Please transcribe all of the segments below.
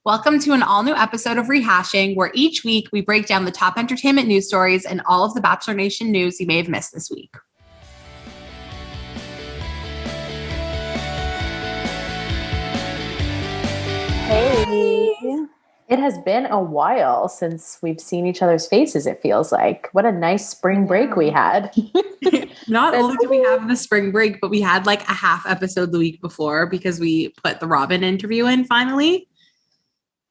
Welcome to an all-new episode of Rehashing, where each week we break down the top entertainment news stories and all of the Bachelor Nation news you may have missed this week. Hey. It has been a while since we've seen each other's faces, it feels like. What a nice spring break we had. Not only did we have the spring break, but we had like a half episode the week before because we put the Robin interview in finally.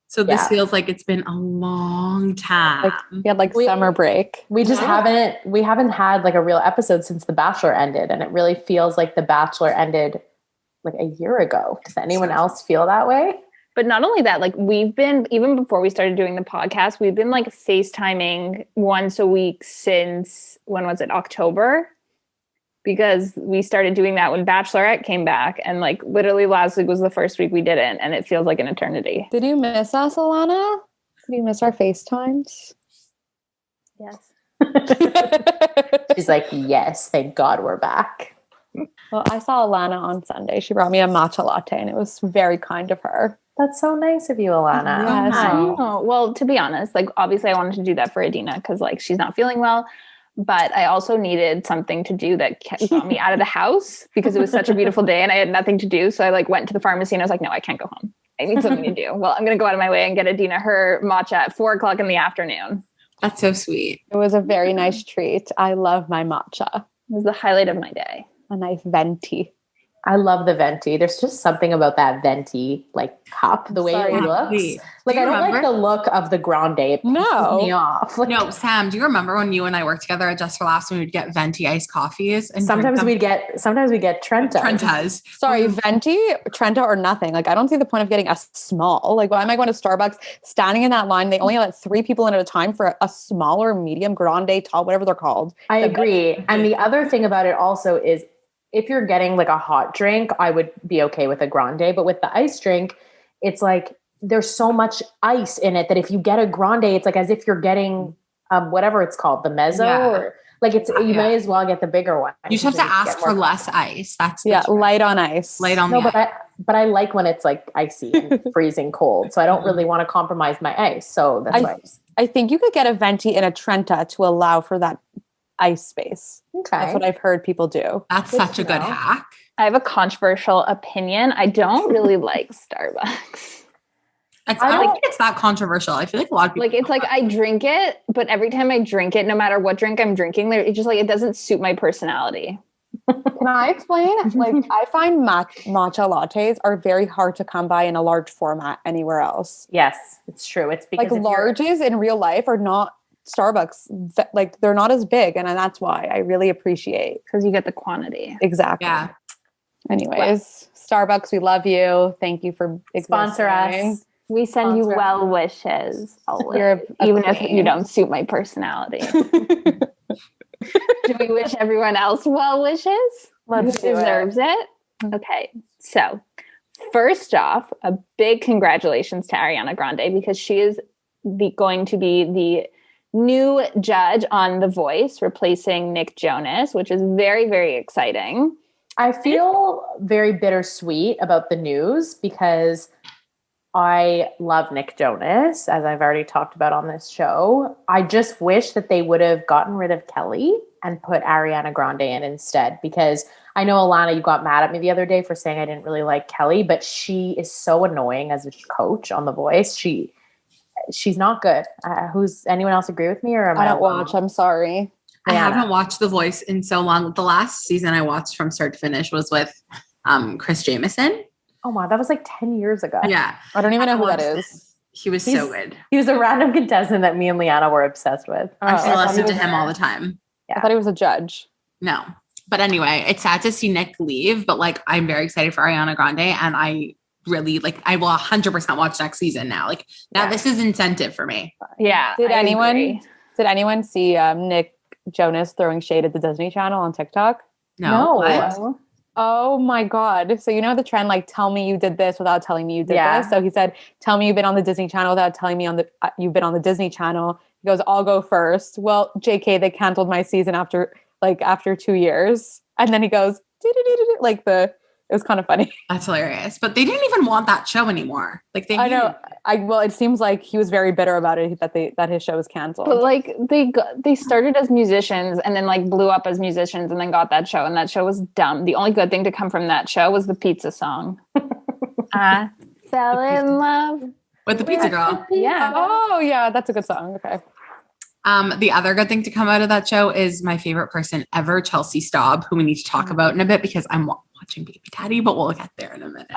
So this feels like it's been a long time. We had summer break. We just haven't had like a real episode since The Bachelor ended. And it really feels like The Bachelor ended like a year ago. Does anyone else feel that way? But not only that, like we've been, even before we started doing the podcast, we've been like FaceTiming once a week since, when was it, October? Because we started doing that when Bachelorette came back. And like literally last week was the first week we didn't. And it feels like an eternity. Did you miss us, Alanna? Did you miss our FaceTimes? Yes. She's like, yes, thank God we're back. Well, I saw Alanna on Sunday. She brought me a matcha latte and it was very kind of her. That's so nice of you, Alanna. Yes. Oh, well, to be honest, like obviously I wanted to do that for Adina because like she's not feeling well. But I also needed something to do that got me out of the house because it was such a beautiful day and I had nothing to do. So I like went to the pharmacy and I was like, no, I can't go home. I need something to do. Well, I'm going to go out of my way and get Adina her matcha at 4:00 in the afternoon. That's so sweet. It was a very nice treat. I love my matcha. It was the highlight of my day. A nice venti. I love the venti. There's just something about that venti like cup, the way it looks. Like I don't like the look of the grande. It pisses me off. Like, no, Sam, do you remember when you and I worked together at Just for Laughs and we would get venti iced coffees? And sometimes we get Trenta. Trentas. Sorry, venti, Trenta, or nothing. Like I don't see the point of getting a small. Like why am I going to Starbucks, standing in that line? They only let 3 people in at a time for a smaller, medium, grande, tall, whatever they're called. I agree. And the other thing about it also is, if you're getting like a hot drink, I would be okay with a grande. But with the ice drink, it's like there's so much ice in it that if you get a grande, it's like as if you're getting whatever it's called, the Mazel, or like it's you may as well get the bigger one. You just have to ask for less ice. That's light on ice. Light on the ice. But I like when it's like icy and freezing cold. So I don't really want to compromise my ice. So that's why I think you could get a venti in a Trenta to allow for that ice space. Okay. That's what I've heard people do. That's such a good hack. I have a controversial opinion. I don't really like Starbucks. I don't think it's that controversial. I feel like a lot of people like it's like I drink it, but every time I drink it, no matter what drink I'm drinking, it just like it doesn't suit my personality. Can I explain? Like I find matcha lattes are very hard to come by in a large format anywhere else. Yes, it's true. It's because like larges in real life are not Starbucks, like they're not as big, and that's why I really appreciate because you get the quantity. Exactly. Yeah. Anyways, Starbucks, we love you. Thank you for sponsor us. We send you well wishes always, even if you don't suit my personality. Do we wish everyone else well wishes? Who deserves it? Okay, so first off, a big congratulations to Ariana Grande because she is going to be the new judge on The Voice, replacing Nick Jonas, which is very, very exciting. I feel very bittersweet about the news because I love Nick Jonas, as I've already talked about on this show. I just wish that they would have gotten rid of Kelly and put Ariana Grande in instead, because I know, Alanna, you got mad at me the other day for saying I didn't really like Kelly, but she is so annoying as a coach on The Voice. She's not good. Who's anyone else agree with me, or am I don't watch? I'm sorry. I haven't watched The Voice in so long. The last season I watched from start to finish was with Chris Jamieson. Oh my, that was like 10 years ago. Yeah. I don't even know who that is. He's so good. He was a random contestant that me and Lianna were obsessed with. I still listen to him all the time. Yeah. I thought he was a judge. No. But anyway, it's sad to see Nick leave, but like I'm very excited for Ariana Grande, and I really I will 100% watch next season now. Like now this is incentive for me. Yeah. Did anyone see Nick Jonas throwing shade at the Disney Channel on TikTok? No. Oh my God. So you know the trend, like tell me you did this without telling me you did this. So he said, tell me you've been on the Disney Channel without telling me you've been on the Disney Channel. He goes, I'll go first. Well, JK, they canceled my season after 2 years. And then he goes, like the It was kind of funny. That's hilarious. But they didn't even want that show anymore. Like I know. Well, it seems like he was very bitter about it that his show was canceled. But like they started as musicians and then like blew up as musicians and then got that show, and that show was dumb. The only good thing to come from that show was the pizza song. I fell in love with the pizza girl. Yeah. Oh yeah, that's a good song. Okay. The other good thing to come out of that show is my favorite person ever, Chelsea Staub, who we need to talk about in a bit because I'm watching Baby Daddy, but we'll get there in a minute.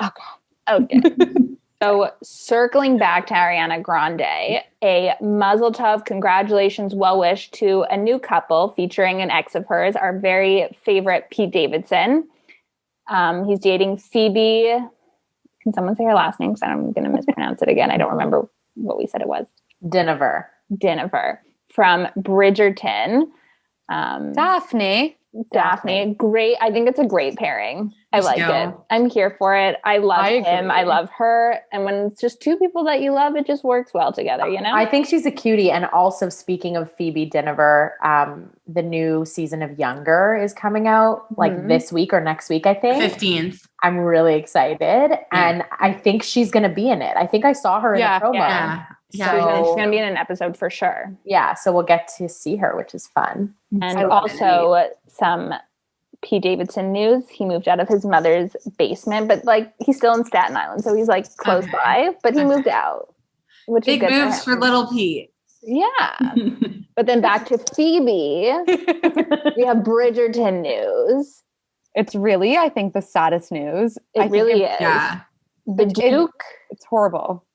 Okay. So circling back to Ariana Grande, a Mazel Tov, congratulations, well wish to a new couple featuring an ex of hers, our very favorite Pete Davidson. He's dating Phoebe. Can someone say her last name? Because I'm going to mispronounce it again. I don't remember what we said it was. Dinaver. From Bridgerton. Daphne. Great. I think it's a great pairing. I like it. I'm here for it. I love him. I love her. And when it's just two people that you love, it just works well together, you know? I think she's a cutie. And also, speaking of Phoebe Dinaver, the new season of Younger is coming out like this week or next week, I think. 15th. I'm really excited. And I think she's going to be in it. I think I saw her in the promo. Yeah. So she's going to be in an episode for sure. Yeah. So we'll get to see her, which is fun. And also some Pete Davidson news. He moved out of his mother's basement, but like he's still in Staten Island. So he's like close by, but he moved out. Which big is good moves for little Pete. Yeah. But then back to Phoebe. We have Bridgerton news. It's really, I think, the saddest news. It really is. Yeah. The Duke. It's horrible.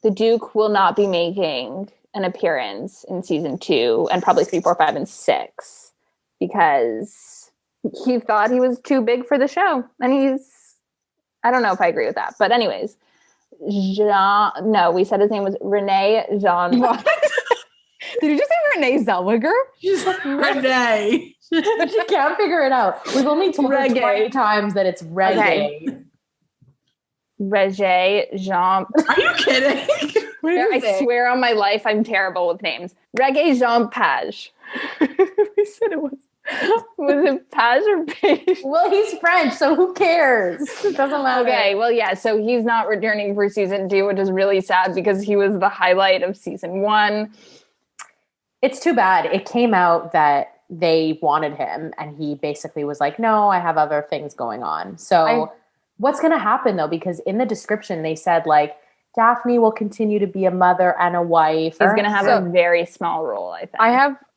The Duke will not be making an appearance in season 2 and probably 3, 4, 5, and 6 because he thought he was too big for the show. And I don't know if I agree with that. But anyways, we said his name was Renee Jean. What? Did you just say Renee Zellweger? She's like, Renee. But she can't figure it out. We've only told her 20 times that it's reggae. Okay. Reggae Jean. Are you kidding? I swear on my life, I'm terrible with names. Reggae Jean Page. We said it was. Was it Page or Page? Well, he's French, so who cares? It doesn't matter. Okay, well, yeah. So he's not returning for season 2, which is really sad because he was the highlight of season 1. It's too bad. It came out that they wanted him, and he basically was like, "No, I have other things going on." So. What's going to happen though? Because in the description, they said like Daphne will continue to be a mother and a wife. He's going to have a very small role, I think.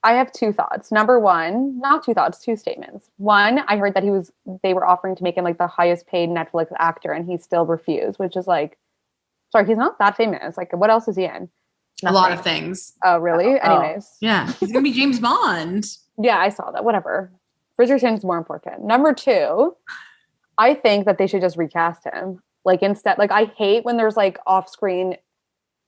I have 2 thoughts. Number one, not 2 thoughts, 2 statements. One, I heard that they were offering to make him like the highest paid Netflix actor and he still refused, which is like, sorry, he's not that famous. Like what else is he in? Nothing. A lot of things. Oh, really? Anyways. Yeah. He's going to be James Bond. Yeah, I saw that. Whatever. Bridgerton's more important. Number 2, I think that they should just recast him. Like instead, like I hate when there's like off-screen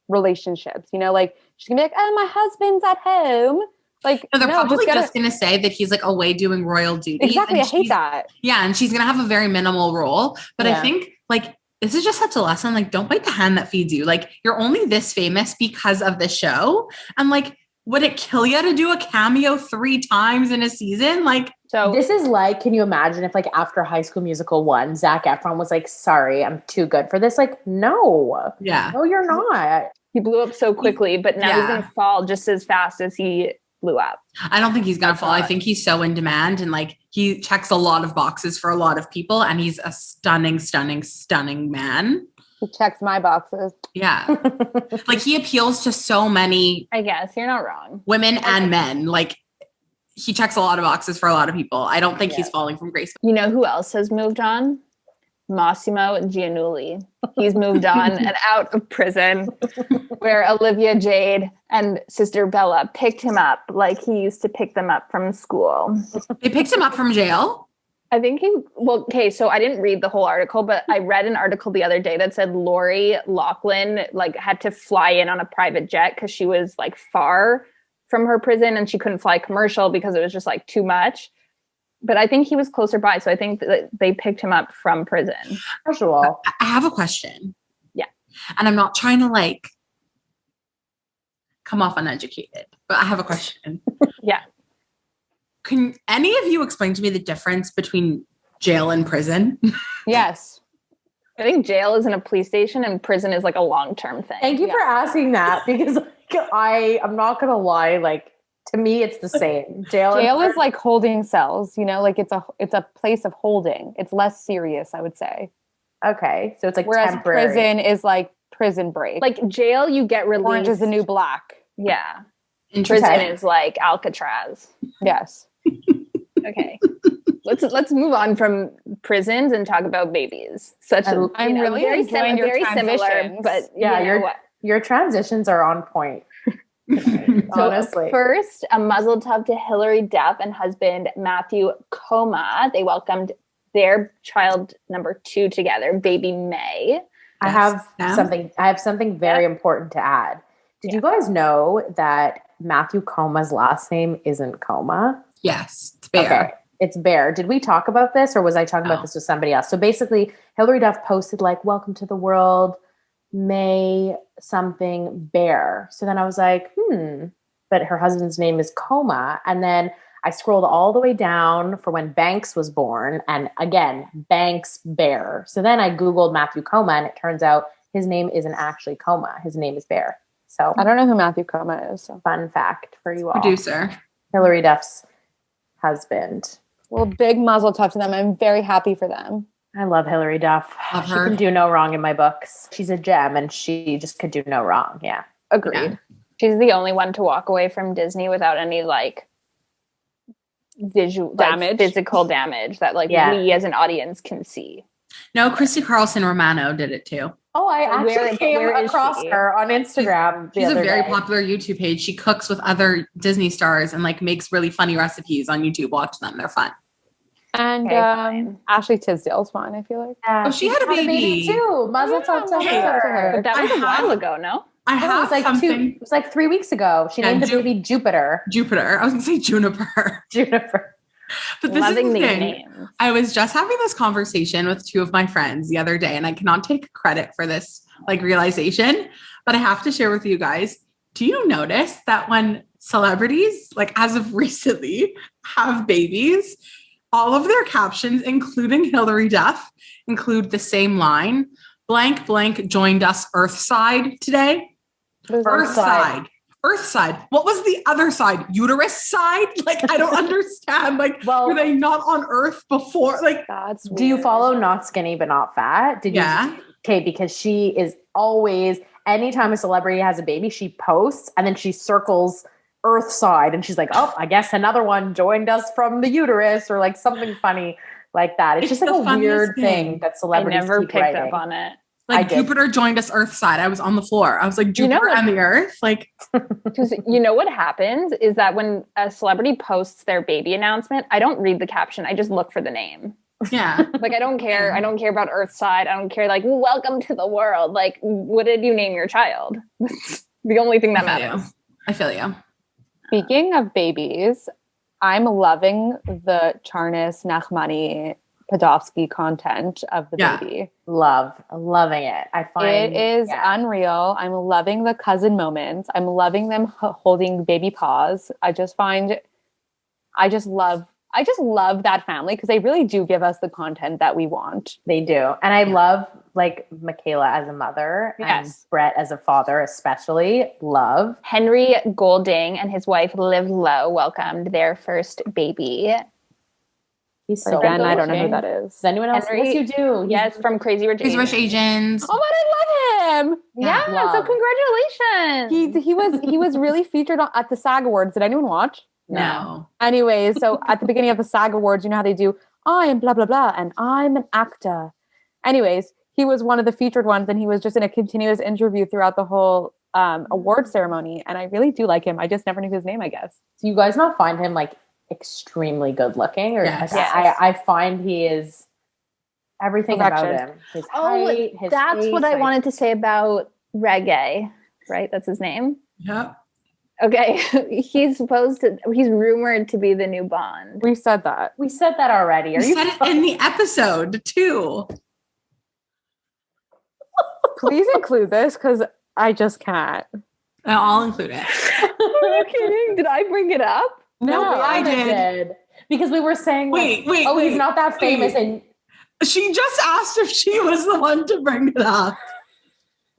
relationships, you know, like she's gonna be like, "Oh, my husband's at home." Like they're probably just gonna say that he's like away doing royal duties. Exactly, I hate that. Yeah, and she's gonna have a very minimal role. But I think like this is just such a lesson. Like, don't bite the hand that feeds you. Like, you're only this famous because of the show, and like. Would it kill you to do a cameo 3 times in a season? Like, so this is like, can you imagine if like after High School Musical 1, Zac Efron was like, "Sorry, I'm too good for this." Like, no, no, you're not. He blew up so quickly, but now he's going to fall just as fast as he blew up. I don't think he's going to fall. I think he's so in demand and like he checks a lot of boxes for a lot of people. And he's a stunning, stunning, stunning man. He checks my boxes. Yeah. Like he appeals to so many. I guess you're not wrong. Women and men. Like he checks a lot of boxes for a lot of people. I don't think he's falling from grace. You know who else has moved on? Massimo Giannulli. He's moved on and out of prison where Olivia Jade and Sister Bella picked him up like he used to pick them up from school. They picked him up from jail? I think so I didn't read the whole article, but I read an article the other day that said Lori Loughlin like had to fly in on a private jet because she was like far from her prison and she couldn't fly commercial because it was just like too much. But I think he was closer by. So I think that they picked him up from prison. Casual. I have a question. Yeah. And I'm not trying to like come off uneducated, but I have a question. Yeah. Can any of you explain to me the difference between jail and prison. Yes. I think jail is in a police station and prison is like a long-term thing. Thank you for asking that because I'm not going to lie. Like, to me, it's the same. Jail is like holding cells, you know, like it's a place of holding. It's less serious, I would say. Okay. So it's like whereas temporary. Prison is like prison break. Like jail, you get released. Orange is the New Black. Yeah. Prison is like Alcatraz. Yes. Okay. Let's move on from prisons and talk about babies. I'm really very enjoying your transitions. But your transitions are on point. Honestly. First, a Mazel Tov to Hilary Duff and husband Matthew Coma. They welcomed their child number 2 together, baby May. I have something very important to add. Did you guys know that Matthew Coma's last name isn't Coma? Yes, it's Bear. Okay. It's Bear. Did we talk about this or was I talking about this with somebody else? So basically, Hilary Duff posted like, welcome to the world, May something Bear. So then I was like, but her husband's name is Coma. And then I scrolled all the way down for when Banks was born. And again, Banks Bear. So then I Googled Matthew Coma and it turns out his name isn't actually Coma. His name is Bear. So I don't know who Matthew Coma is. So. Fun fact for you all. Producer. Hilary Duff's husband. Well, big mazel tov to them. I'm very happy for them. I love Hilary Duff. Love she her. can do no wrong in my books. She's a gem and she just could do no wrong. Yeah. Agreed. Yeah. She's the only one to walk away from Disney without any like visual damage, physical damage that like we as an audience can see. No, Christy Carlson Romano did it too. Oh, I actually came across her on Instagram. She's a very popular YouTube page. She cooks with other Disney stars and like makes really funny recipes on YouTube. Watch them; they're fun. And Ashley Tisdale's fun. I feel like. She had a baby too. Mazel tov to her. But that was a while ago. No, I have it was like something. It was like 3 weeks ago. She named the baby Jupiter. Jupiter. I was going to say Juniper. Juniper. But this is the thing. I was just having this conversation with 2 of my friends the other day, and I cannot take credit for this like realization, but I have to share with you guys. Do you notice that when celebrities, like as of recently, have babies, all of their captions, including Hilary Duff, include the same line, blank, blank joined us Earthside today. Earthside. Earthside. What was the other side? Uterus side? Like, I don't understand. Like, were they not on Earth before? Like, that's weird. Do you follow Not Skinny But Not Fat? Okay, because she is always, anytime a celebrity has a baby, she posts and then she circles Earthside and she's like, oh, I guess another one joined us from the uterus or like something funny like that. It's just like a weird thing that celebrities I never keep picked writing. up on it. Like Jupiter joined us Earthside. I was on the floor. I was like, Jupiter and the Earth. Like, because you know what happens is that when a celebrity posts their baby announcement, I don't read the caption. I just look for the name. Yeah. Like, I don't care. I don't care about Earthside. I don't care. Like, welcome to the world. Like, what did you name your child? The only thing that matters. I feel you. Speaking of babies, I'm loving the Charnas Nachmani Podofsky content of the baby. Loving it. I find it is unreal. I'm loving the cousin moments. I'm loving them holding baby paws. I just love that family because they really do give us the content that we want. They do. And I love like Michaela as a mother and Brett as a father, especially. Love. Henry Golding and his wife Liv Lowe welcomed their first baby. He's so Again, I don't know who that is. Does anyone else? Henry, yes, you do. Yes, from Crazy Rich Asians. Rich Asians. Oh, I love him. Yeah, so congratulations. He was really featured at the SAG Awards. Did anyone watch? No. Anyways, so at the beginning of the SAG Awards, you know how they do, I am blah, blah, blah, and I'm an actor. Anyways, he was one of the featured ones, and he was just in a continuous interview throughout the whole award ceremony. And I really do like him. I just never knew his name, I guess. Do you guys not find him like extremely good looking? Or I find he is everything about him. His height, his that's face, what I wanted to say about Reggae, right? That's his name? Yep. Okay. He's rumored to be the new Bond. We said that. We said that already. You said it in the episode too. Please include this because I just can't. I'll include it. Are you kidding? Did I bring it up? No, I did. because we were saying, wait, he's not that famous. And she just asked if she was the one to bring it up.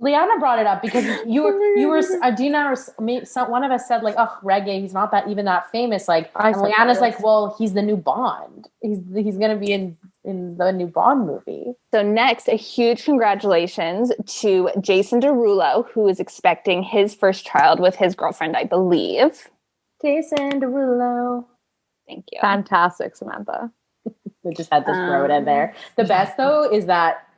Lianna brought it up because you were Adina or one of us said like, oh, reggae, he's not that famous. Like, and Liana's like, well, he's the new Bond. He's gonna be in the new Bond movie. So next, a huge congratulations to Jason Derulo, who is expecting his first child with his girlfriend, I believe. Jason Derulo. Thank you. Fantastic, Samantha. We just had to throw it in there. The best though is that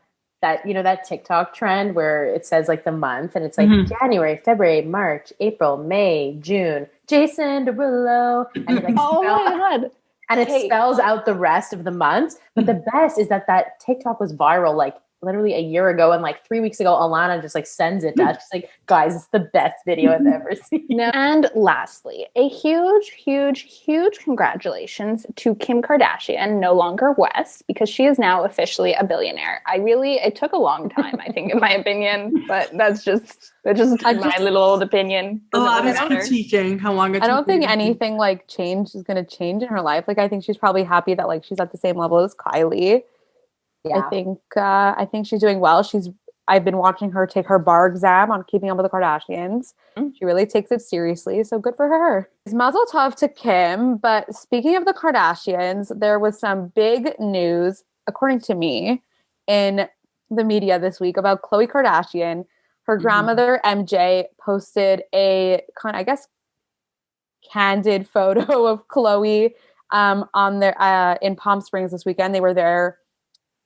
that TikTok trend where it says like the month and it's like January, February, March, April, May, June, Jason Derulo, and it like oh my God. And it spells out the rest of the months. But the best is that TikTok was viral like literally a year ago, and like 3 weeks ago, Alanna just like sends it to us. She's like, guys, it's the best video I've ever seen. And lastly, a huge, huge, huge congratulations to Kim Kardashian, no longer West, because she is now officially a billionaire. It took a long time, I think, in my opinion, but that's just my little old opinion. A lot is critiquing how long it took. I don't think anything like is going to change in her life. Like, I think she's probably happy that like she's at the same level as Kylie. Yeah. I think she's doing well. I've been watching her take her bar exam on Keeping Up with the Kardashians. She really takes it seriously, so good for her. It's Mazel Tov to Kim, but speaking of the Kardashians, there was some big news, according to me, in the media this week about Khloe Kardashian. Her grandmother, MJ, posted a kind of, I guess, candid photo of Khloe on their in Palm Springs this weekend. They were there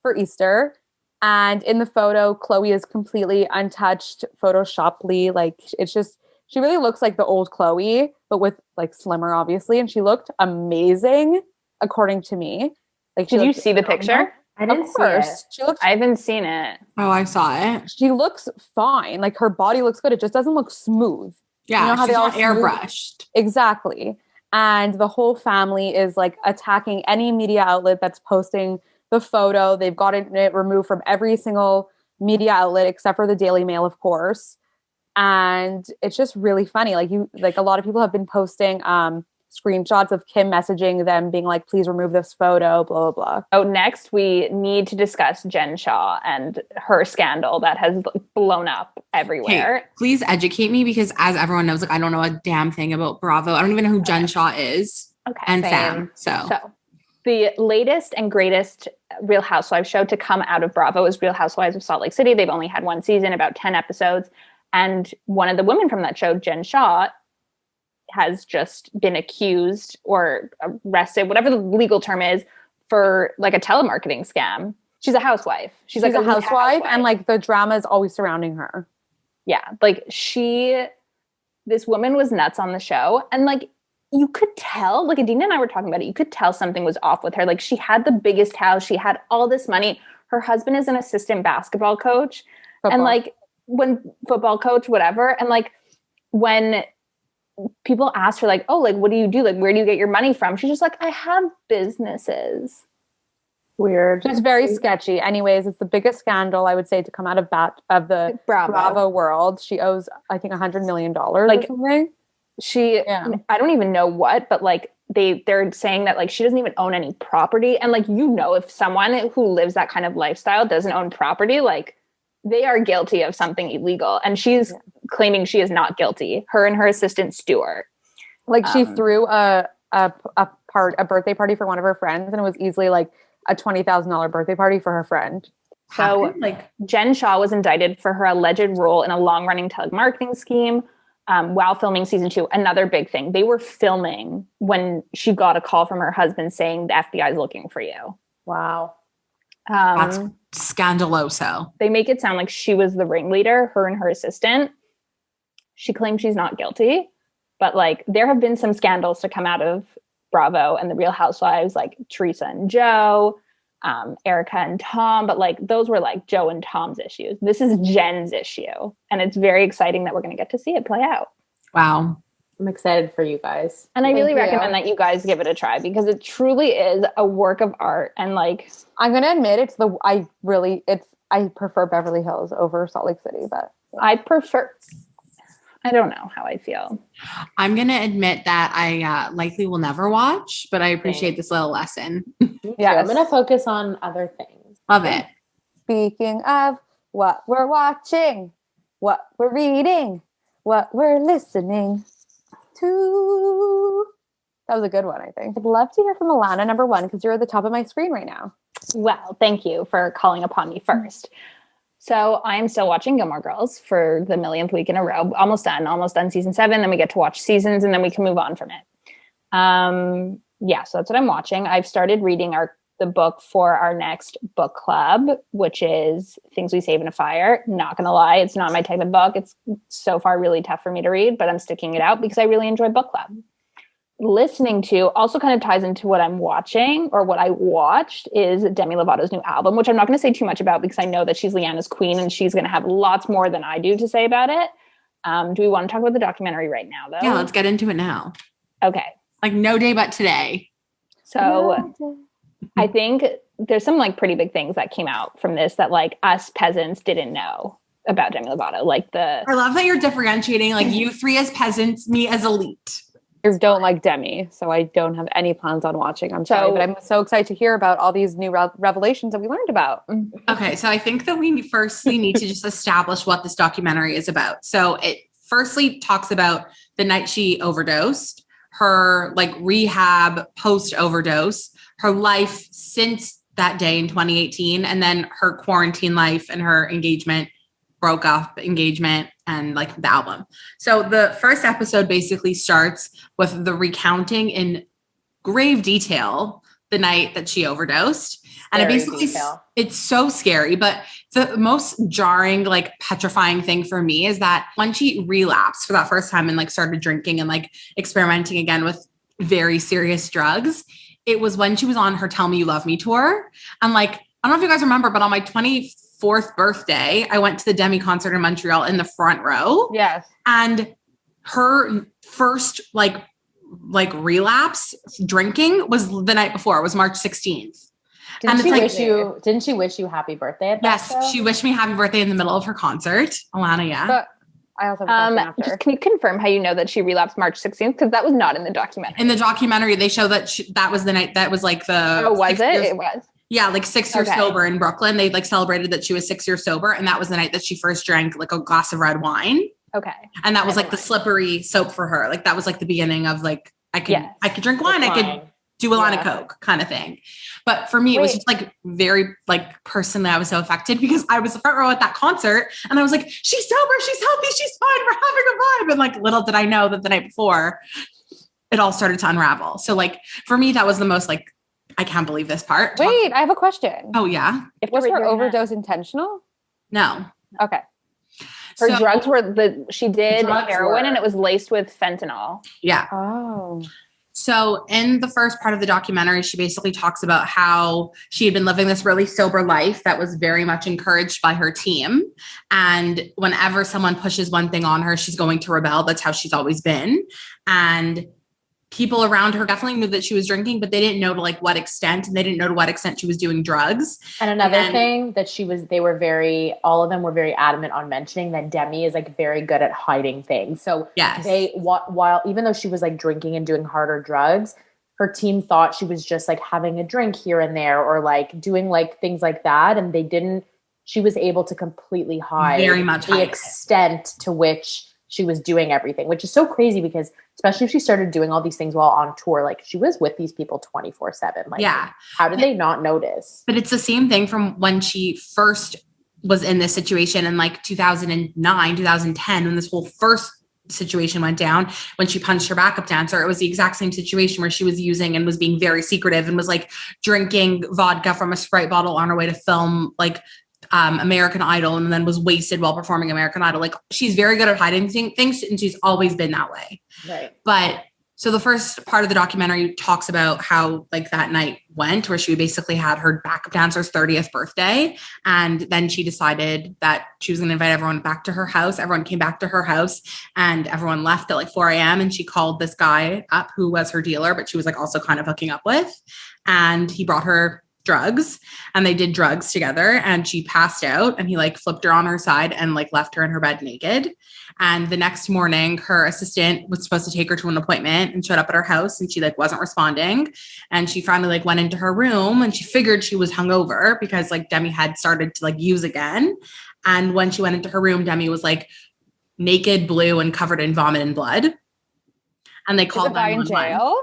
for Easter, and in the photo, Khloe is completely untouched, photoshoply. Like, it's just, she really looks like the old Khloe, but with like slimmer, obviously. And she looked amazing, according to me. Like, did you see the picture? I didn't see it. I haven't seen it. Oh, I saw it. She looks fine. Like, her body looks good. It just doesn't look smooth. Yeah, you know how she's they all not airbrushed. Exactly. And the whole family is like attacking any media outlet that's posting the photo. They've gotten it removed from every single media outlet except for the Daily Mail, of course. And it's just really funny. Like a lot of people have been posting screenshots of Kim messaging them being like, please remove this photo, blah, blah, blah. Oh, next we need to discuss Jen Shah and her scandal that has blown up everywhere. Hey, please educate me, because as everyone knows, like, I don't know a damn thing about Bravo. I don't even know who Jen Shah is. Okay. And Same. Sam. So the latest and greatest Real Housewives show to come out of Bravo is Real Housewives of Salt Lake City. They've only had one season, about 10 episodes. And one of the women from that show, Jen Shah, has just been accused or arrested, whatever the legal term is, for like a telemarketing scam. She's a housewife. She's like a housewife, and like the drama is always surrounding her. Yeah. Like this woman was nuts on the show, and like, you could tell, like Adina and I were talking about it, you could tell something was off with her. Like, she had the biggest house. She had all this money. Her husband is an assistant basketball coach. And like, football coach, whatever. And like, when people ask her like, oh, like, what do you do? Like, where do you get your money from? She's just like, I have businesses. Weird. It's very sketchy. Anyways, it's the biggest scandal, I would say, to come out of the Bravo world. She owes, I think, $100 million or something. I don't even know what, but like they're saying that like she doesn't even own any property. And like, you know, if someone who lives that kind of lifestyle doesn't own property, like, they are guilty of something illegal. And she's claiming she is not guilty. Her and her assistant Stuart. Like, she threw a birthday party for one of her friends, and it was easily like a $20,000 birthday party for her friend. So Jen Shah was indicted for her alleged role in a long-running telemarketing scheme while filming season 2. Another big thing. They were filming when she got a call from her husband saying the FBI is looking for you. Wow. That's scandaloso. They make it sound like she was the ringleader, her and her assistant. She claims she's not guilty, but like, there have been some scandals to come out of Bravo and the Real Housewives, like Teresa and Joe, Erica and Tom, but like, those were like Joe and Tom's issues. This is Jen's issue, and it's very exciting that we're going to get to see it play out. Wow. I'm excited for you guys. And I really recommend that you guys give it a try, because it truly is a work of art. And like, I'm going to admit, I prefer Beverly Hills over Salt Lake City, but I prefer I don't know how I feel. I'm going to admit that I likely will never watch, but I appreciate this little lesson. Yeah, I'm going to focus on other things. Love it. Speaking of what we're watching, what we're reading, what we're listening to. That was a good one, I think. I'd love to hear from Alanna, number one, because you're at the top of my screen right now. Well, thank you for calling upon me first. So I'm still watching Gilmore Girls for the millionth week in a row. Almost done season 7. Then we get to watch seasons and then we can move on from it. So that's what I'm watching. I've started reading the book for our next book club, which is Things We Save in a Fire. Not going to lie, it's not my type of book. It's so far really tough for me to read, but I'm sticking it out because I really enjoy book club. Listening to also kind of ties into what I'm watching, or what I watched, is Demi Lovato's new album, which I'm not going to say too much about because I know that she's Leanna's queen and she's going to have lots more than I do to say about it. Do we want to talk about the documentary right now, though? Yeah, let's get into it now. Okay. Like no day but today. So I think there's some like pretty big things that came out from this that like us peasants didn't know about Demi Lovato. I love that you're differentiating like you three as peasants, me as elite. I don't like Demi, so I don't have any plans on watching. I'm sorry, but I'm so excited to hear about all these new revelations that we learned about. Okay, so I think that we firstly need to just establish what this documentary is about. So it firstly talks about the night she overdosed, her like rehab post-overdose, her life since that day in 2018, and then her quarantine life and her broke up engagement and like the album. So the first episode basically starts with the recounting in grave detail the night that she overdosed. And it's so scary, but the most jarring, like petrifying thing for me is that when she relapsed for that first time and like started drinking and like experimenting again with very serious drugs, it was when she was on her Tell Me You Love Me tour. And like, I don't know if you guys remember, but on my 24th birthday, I went to the Demi concert in Montreal in the front row. Yes. And her first like relapse drinking was the night before. It was March 16th. Didn't she wish you happy birthday at that show? She wished me happy birthday in the middle of her concert. Alanna, yeah. But I also have a question after. Can you confirm how you know that she relapsed March 16th? Because that was not in the documentary. In the documentary, they show that that was the night that was like the... Oh, was it? It was. Yeah, like 6 years sober in Brooklyn. They like celebrated that she was 6 years sober. And that was the night that she first drank like a glass of red wine. Okay. And that was like the slippery soap for her. Like that was like the beginning of like, I could drink wine. I could do a line of Coke kind of thing. But for me, it was just like very like personally, I was so affected because I was the front row at that concert and I was like, she's sober, she's healthy, she's fine, we're having a vibe. And like little did I know that the night before it all started to unravel. So like for me, that was the most like, I can't believe this part. Wait, I have a question. Oh yeah. Was her overdose intentional? No. Okay. Her drugs were she did heroin and it was laced with fentanyl. Yeah. Oh. So in the first part of the documentary, she basically talks about how she had been living this really sober life that was very much encouraged by her team. And whenever someone pushes one thing on her, she's going to rebel. That's how she's always been. And people around her definitely knew that she was drinking, but they didn't know to like what extent, and they didn't know to what extent she was doing drugs. And another thing that all of them were very adamant on mentioning that Demi is like very good at hiding things. So yes, while even though she was like drinking and doing harder drugs, her team thought she was just like having a drink here and there or like doing like things like that. And she was able to completely hide very much the extent to which she was doing everything, which is so crazy because especially if she started doing all these things while on tour, like she was with these people 24/7. Like, how did they not notice? But it's the same thing from when she first was in this situation in like 2009, 2010, when this whole first situation went down, when she punched her backup dancer. It was the exact same situation where she was using and was being very secretive and was like drinking vodka from a Sprite bottle on her way to film like American Idol, and then was wasted while performing American Idol. Like she's very good at hiding things, and she's always been that way. Right. But so the first part of the documentary talks about how like that night went, where she basically had her backup dancer's 30th birthday. And then she decided that she was going to invite everyone back to her house. Everyone came back to her house and everyone left at like 4 a.m. And she called this guy up who was her dealer, but she was like also kind of hooking up with. And he brought her drugs, and they did drugs together, and she passed out, and he like flipped her on her side and like left her in her bed naked. And the next morning, her assistant was supposed to take her to an appointment and showed up at her house, and she like wasn't responding. And she finally like went into her room, and she figured she was hungover because like Demi had started to like use again. And when she went into her room, Demi was like naked, blue, and covered in vomit and blood. And they called the guy in jail.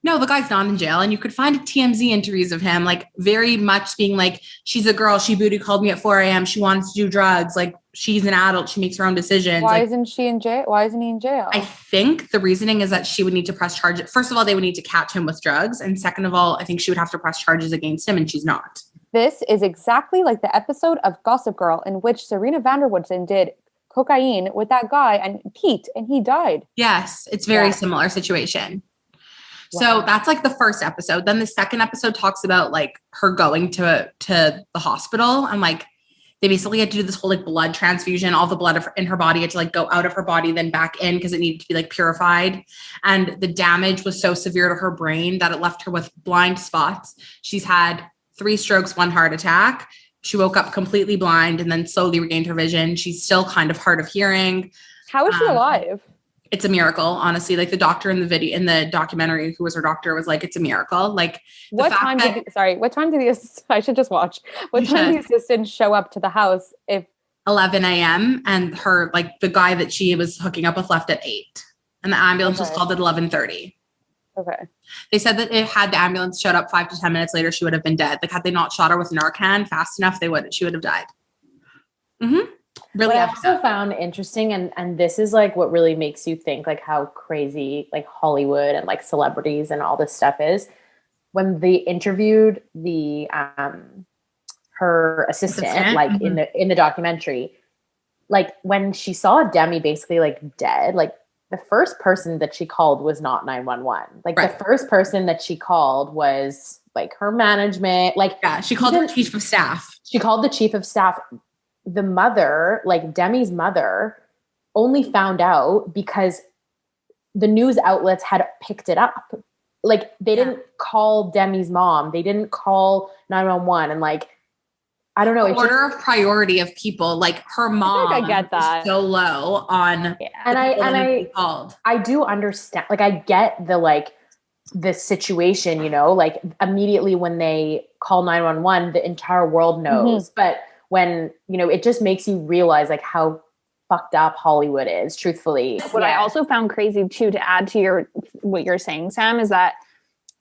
No, the guy's not in jail. And you could find TMZ interviews of him, like very much being like, she's a girl. She booty called me at 4 a.m. She wanted to do drugs. Like she's an adult. She makes her own decisions. Why like, isn't she in jail? Why isn't he in jail? I think the reasoning is that she would need to press charges. First of all, they would need to catch him with drugs. And second of all, I think she would have to press charges against him, and she's not. This is exactly like the episode of Gossip Girl in which Serena Vanderwoodson did cocaine with that guy and Pete, and he died. Yes, it's very similar situation. Wow. So that's like the first episode. Then the second episode talks about like her going to the hospital, and like they basically had to do this whole like blood transfusion. All the blood in her body had to like go out of her body, then back in because it needed to be like purified. And the damage was so severe to her brain that it left her with blind spots. She's had 3 strokes, 1 heart attack. She woke up completely blind and then slowly regained her vision. She's still kind of hard of hearing. How is she alive? It's a miracle, honestly. Like the doctor in the documentary who was her doctor was like, it's a miracle. Like what time did the I should just watch. What time did the assistant show up to the house? If 11 a.m. and her, like the guy that she was hooking up with left at 8, and the ambulance was called at 11:30. Okay. They said that had the ambulance showed up 5 to 10 minutes later, she would have been dead. Like had they not shot her with Narcan fast enough, she would have died. Mm-hmm. Really, what I also found interesting, and this is like what really makes you think like how crazy like Hollywood and like celebrities and all this stuff is. When they interviewed the her assistant like in the documentary, like when she saw Demi basically like dead, like the first person that she called was not 911. Like the first person that she called was like her management. Like she called the chief of staff. She called the chief of staff. The mother, like Demi's mother, only found out because the news outlets had picked it up. Like they didn't call Demi's mom. They didn't call 911. And like, I don't know. The order of priority of people, like her mom, I get that. So low on. Yeah. And I do understand. Like I get the situation, you know, like immediately when they call 911, the entire world knows. Mm-hmm. But when, you know, it just makes you realize like how fucked up Hollywood is, truthfully. What I also found crazy too, to add to what you're saying, Sam, is that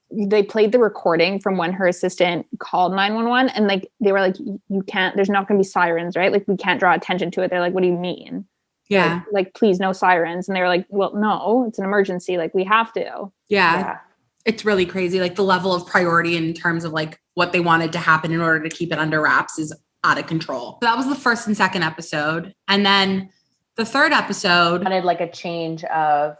they played the recording from when her assistant called 911, and like, they were like, you can't, there's not going to be sirens, right? Like we can't draw attention to it. They're like, what do you mean? Yeah. Like, please, no sirens. And they were like, well, no, it's an emergency. Like we have to. Yeah. It's really crazy. Like the level of priority in terms of like what they wanted to happen in order to keep it under wraps is out of control. So that was the first and second episode. And then the third episode wanted like a change of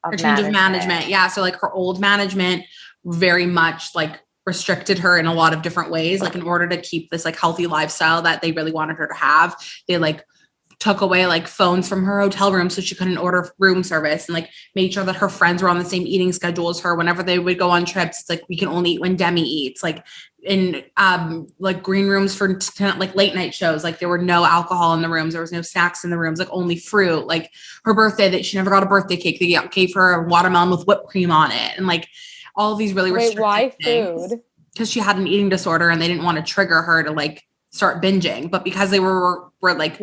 management. Yeah. So like her old management very much like restricted her in a lot of different ways. Like in order to keep this like healthy lifestyle that they really wanted her to have, they like took away like phones from her hotel room so she couldn't order room service, and like made sure that her friends were on the same eating schedule as her. Whenever they would go on trips, it's like, we can only eat when Demi eats. Like in like green rooms for like late night shows, like there were no alcohol in the rooms, there was no snacks in the rooms, like only fruit. Like her birthday, that she never got a birthday cake, they gave her a watermelon with whipped cream on it, and like all of these really restrictive why things. Food? Because she had an eating disorder and they didn't want to trigger her to like start binging, but because they were like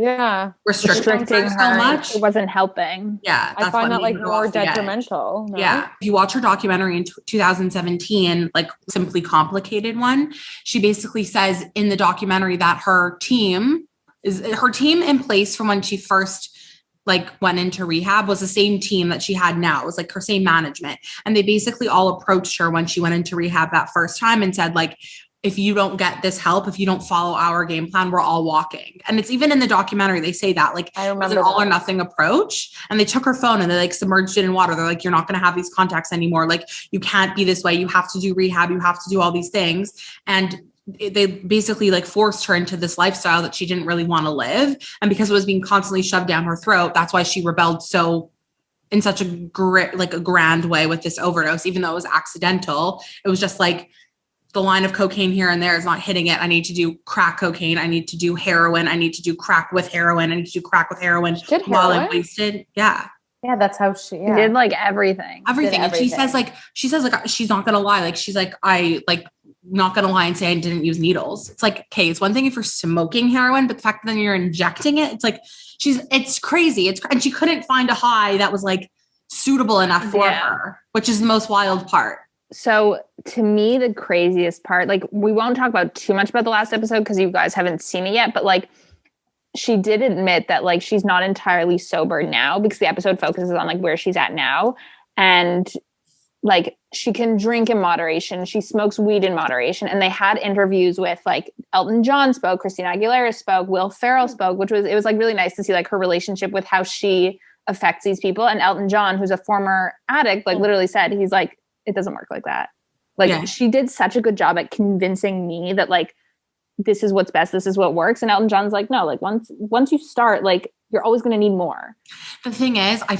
restricting her so much, it wasn't helping. Yeah, I find that like more detrimental. No? Yeah, if you watch her documentary in 2017, like Simply Complicated one, she basically says in the documentary that her team in place from when she first like went into rehab was the same team that she had now. It was like her same management, and they basically all approached her when she went into rehab that first time and said like, if you don't get this help, if you don't follow our game plan, we're all walking. And it's even in the documentary, they say that, like, it was an all or nothing approach. And they took her phone and they like submerged it in water. They're like, you're not going to have these contacts anymore. Like, you can't be this way. You have to do rehab. You have to do all these things. And they basically like forced her into this lifestyle that she didn't really want to live. And because it was being constantly shoved down her throat, that's why she rebelled in such a grand way with this overdose, even though it was accidental. It was just like, the line of cocaine here and there is not hitting it. I need to do crack cocaine. I need to do heroin. I need to do crack with heroin. I need to do crack with heroin while I'm wasted. Yeah. Yeah, that's how she did like everything. And she says like she's not gonna lie. Like she's like, I like not gonna lie and say I didn't use needles. It's like, okay, it's one thing if you're smoking heroin, but the fact that then you're injecting it, it's like it's crazy. And she couldn't find a high that was like suitable enough for her, which is the most wild part. So to me, the craziest part, like we won't talk about too much about the last episode because you guys haven't seen it yet, but like she did admit that like she's not entirely sober now because the episode focuses on like where she's at now. And like she can drink in moderation. She smokes weed in moderation. And they had interviews with like Elton John spoke, Christina Aguilera spoke, Will Ferrell spoke, it was like really nice to see like her relationship with how she affects these people. And Elton John, who's a former addict, like literally said, he's like, it doesn't work like that. Like she did such a good job at convincing me that like, this is what's best. This is what works. And Elton John's like, no, like once you start, like you're always going to need more. The thing is, I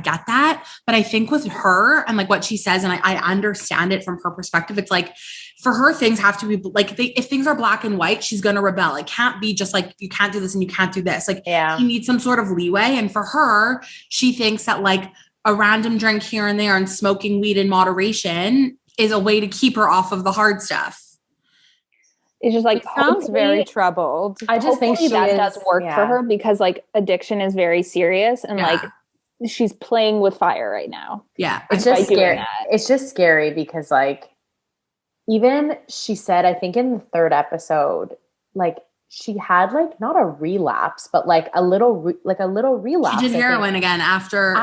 get that, but I think with her and like what she says, and I understand it from her perspective. It's like, for her, things have to be like, if things are black and white, she's going to rebel. It can't be just like, you can't do this and you can't do this. Like she needs some sort of leeway. And for her, she thinks that like a random drink here and there and smoking weed in moderation is a way to keep her off of the hard stuff. It's just like, sounds very troubled. I just think that does work for her because like addiction is very serious and like she's playing with fire right now. Yeah. It's just scary. It's just scary because like, even she said, I think in the third episode, like she had like not a relapse, but like a little relapse. She did heroin again after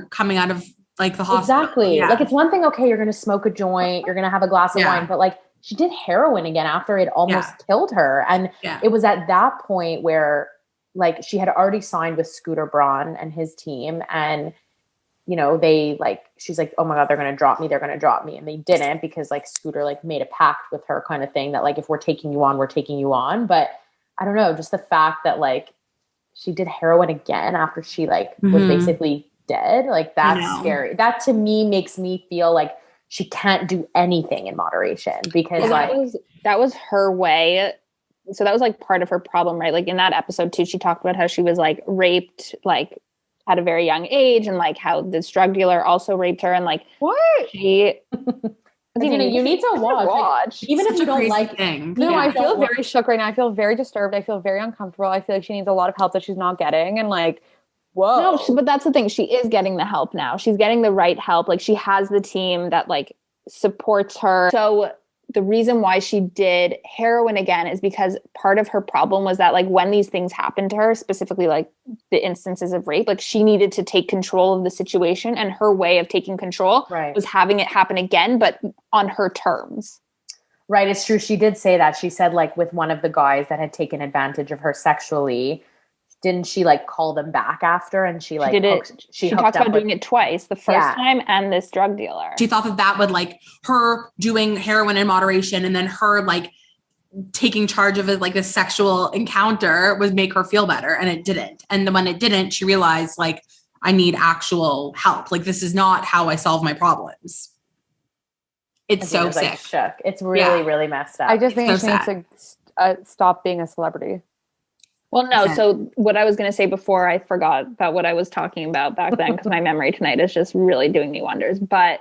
coming out of like the hospital. Exactly. Yeah. Like it's one thing, okay, you're going to smoke a joint, you're going to have a glass of wine, but like she did heroin again after it almost killed her. And it was at that point where like she had already signed with Scooter Braun and his team. And, you know, they like, she's like, oh my God, they're going to drop me. They're going to drop me. And they didn't because like Scooter like made a pact with her kind of thing that like, if we're taking you on, we're taking you on. But I don't know, just the fact that like she did heroin again after she like was basically dead. Like that's scary. That to me makes me feel like she can't do anything in moderation because that was her way. So that was like part of her problem, right? Like in that episode too, she talked about how she was like raped, like at a very young age and like how this drug dealer also raped her. And like, what? You need to watch. Like, even if you don't like thing. No, I feel very shook right now. I feel very disturbed. I feel very uncomfortable. I feel like she needs a lot of help that she's not getting. And like, whoa. No, but that's the thing. She is getting the help now. She's getting the right help. Like she has the team that like supports her. So the reason why she did heroin again is because part of her problem was that like when these things happened to her, specifically like the instances of rape, like she needed to take control of the situation, and her way of taking control was having it happen again, but on her terms. Right. It's true. She did say that. She said like with one of the guys that had taken advantage of her sexually, didn't she like call them back after? And she like, she talked about doing it twice, the first time and this drug dealer. She thought that would like her doing heroin in moderation and then her like taking charge of it, like a sexual encounter would make her feel better. And it didn't. And then when it didn't, she realized like, I need actual help. Like, this is not how I solve my problems. It's so sick. Like, shook. It's really, really messed up. I just think she needs to stop being a celebrity. Well, no. So what I was going to say before, I forgot about what I was talking about back then because my memory tonight is just really doing me wonders. But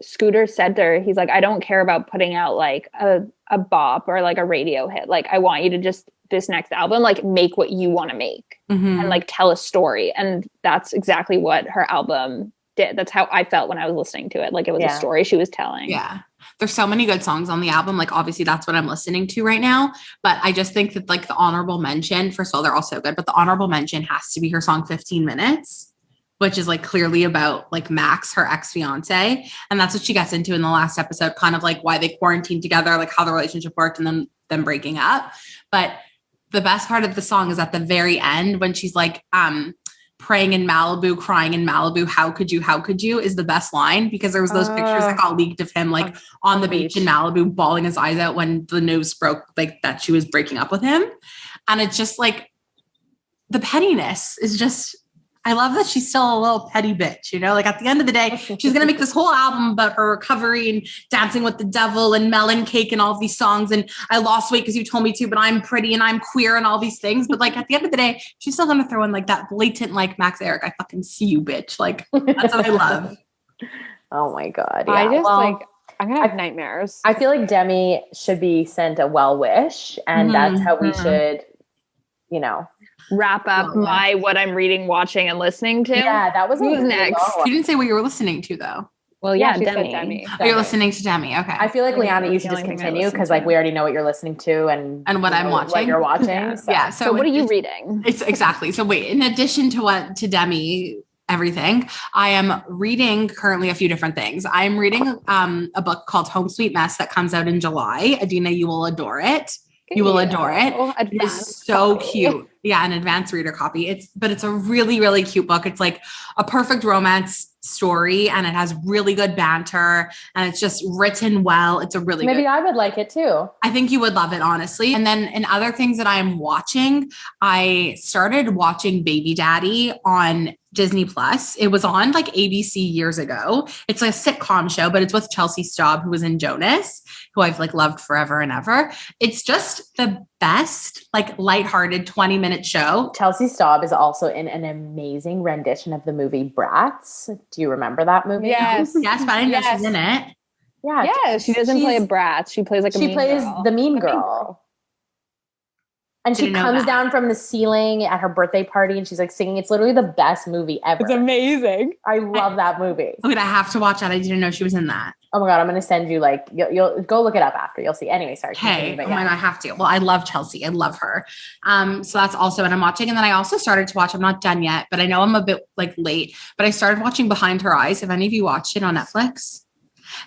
Scooter said to her, he's like, I don't care about putting out like a bop or like a radio hit. Like, I want you to just, this next album, like make what you want to make and like tell a story. And that's exactly what her album did. That's how I felt when I was listening to it. Like it was a story she was telling. Yeah. There's so many good songs on the album. Like, obviously that's what I'm listening to right now. But I just think that like the honorable mention, first of all, they're all so good, but the honorable mention has to be her song 15 Minutes, which is like clearly about like Max, her ex-fiance. And that's what she gets into in the last episode, kind of like why they quarantined together, like how the relationship worked and then them breaking up. But the best part of the song is at the very end when she's like, praying in Malibu, crying in Malibu, how could you is the best line, because there was those pictures that got leaked of him like on the beach in Malibu bawling his eyes out when the news broke like that she was breaking up with him. And it's just like the pettiness is just I love that she's still a little petty bitch, you know, like at the end of the day, she's going to make this whole album about her recovery and dancing with the devil and melon cake and all these songs. And I lost weight because you told me to, but I'm pretty and I'm queer and all these things. But like at the end of the day, she's still going to throw in like that blatant, like Max Eric, I fucking see you, bitch. Like that's what I love. Oh my God. Yeah. I just I'm going to have nightmares. I feel like Demi should be sent a well wish, and that's how we should, you know, wrap up what I'm reading, watching, and listening to. Yeah, that was who's next. You didn't say what you were listening to though. Well, yeah, Demi. Oh, you're listening to Demi. Okay. I feel like Lianna, you should just continue because like we already know what you're listening to and what I'm watching. What you're watching. Yeah. So what are you reading? It's exactly. So wait, in addition to Demi, everything, I am reading currently a few different things. I'm reading a book called Home Sweet Mess that comes out in July. Adina, you will adore it. You will adore it. It's so cute. Yeah, an advanced reader copy. It's a really, really cute book. It's like a perfect romance story and it has really good banter and it's just written well. It's a really Maybe I would like it too. I think you would love it, honestly. And then in other things that I am watching, I started watching Baby Daddy on Disney Plus. It was on like ABC years ago. It's like a sitcom show, but it's with Chelsea Staub, who was in Jonas, who I've like loved forever and ever. It's just the best, like lighthearted 20-minute show. Chelsea Staub is also in an amazing rendition of the movie Bratz. Do you remember that movie? Yes. Yes, but I didn't know she's in it. Yeah. Yeah, she doesn't play a brat. She plays like a mean girl. She plays the mean girl. And she comes down from the ceiling at her birthday party and she's like singing. It's literally the best movie ever. It's amazing. I love that movie. Wait, I have to watch that. I didn't know she was in that. Oh my God, I'm going to send you like, you'll go look it up after. You'll see. Anyway, sorry. Okay. Oh my God, I have to. Well, I love Chelsea. I love her. So that's also what I'm watching. And then I also started to watch, I'm not done yet, but I know I'm a bit like late, but I started watching Behind Her Eyes. Have any of you watched it on Netflix?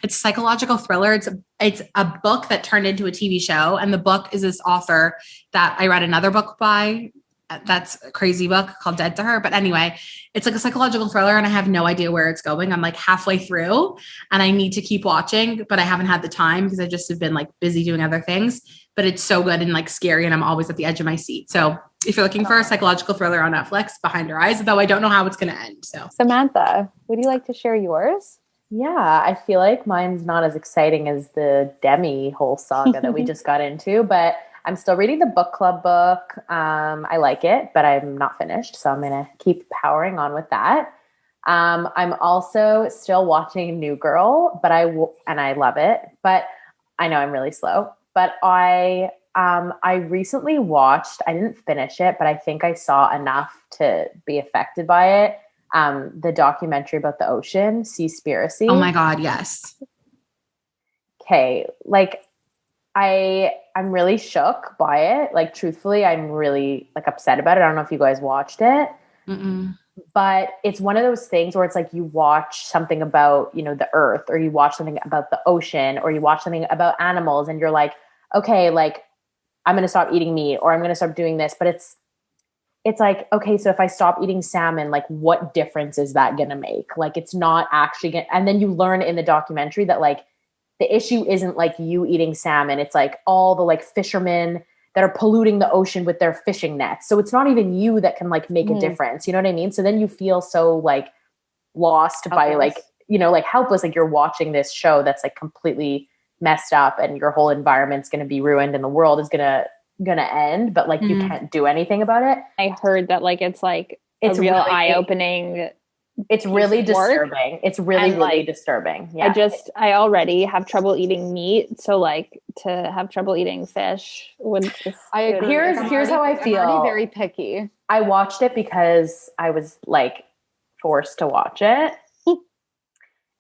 It's a psychological thriller. It's a book that turned into a TV show. And the book is this author that I read another book by. That's a crazy book called Dead to Her. But anyway, it's like a psychological thriller and I have no idea where it's going. I'm like halfway through and I need to keep watching, but I haven't had the time because I just have been like busy doing other things. But it's so good and like scary and I'm always at the edge of my seat. So if you're looking for a psychological thriller on Netflix, Behind Her Eyes, though I don't know how it's going to end. So Samantha, would you like to share yours? Yeah, I feel like mine's not as exciting as the Demi whole saga that we just got into, but I'm still reading the book club book. I like it, but I'm not finished, so I'm going to keep powering on with that. I'm also still watching New Girl, but I love it, but I know I'm really slow, but I recently watched, I didn't finish it, but I think I saw enough to be affected by it. The documentary about the ocean, Seaspiracy. Oh my God, yes. Okay, like I'm really shook by it. Like truthfully, I'm really like upset about it. I don't know if you guys watched it. Mm-mm. But it's one of those things where it's like you watch something about, you know, the earth, or you watch something about the ocean, or you watch something about animals and you're like, okay, like I'm going to stop eating meat or I'm going to stop doing this. But it's like, okay, so if I stop eating salmon, like what difference is that going to make? Like, it's not actually and then you learn in the documentary that like the issue isn't like you eating salmon. It's like all the like fishermen that are polluting the ocean with their fishing nets. So it's not even you that can like make a difference. You know what I mean? So then you feel so like lost by like, you know, like helpless. Like you're watching this show that's like completely messed up and your whole environment's going to be ruined and the world is gonna end, but like you can't do anything about it. I heard that like it's a real really eye-opening. It's really disturbing. It's really really disturbing. Yeah. I already have trouble eating meat, so like to have trouble eating fish would just. I agree. Here's how I feel. I'm already very picky. I watched it because I was like forced to watch it.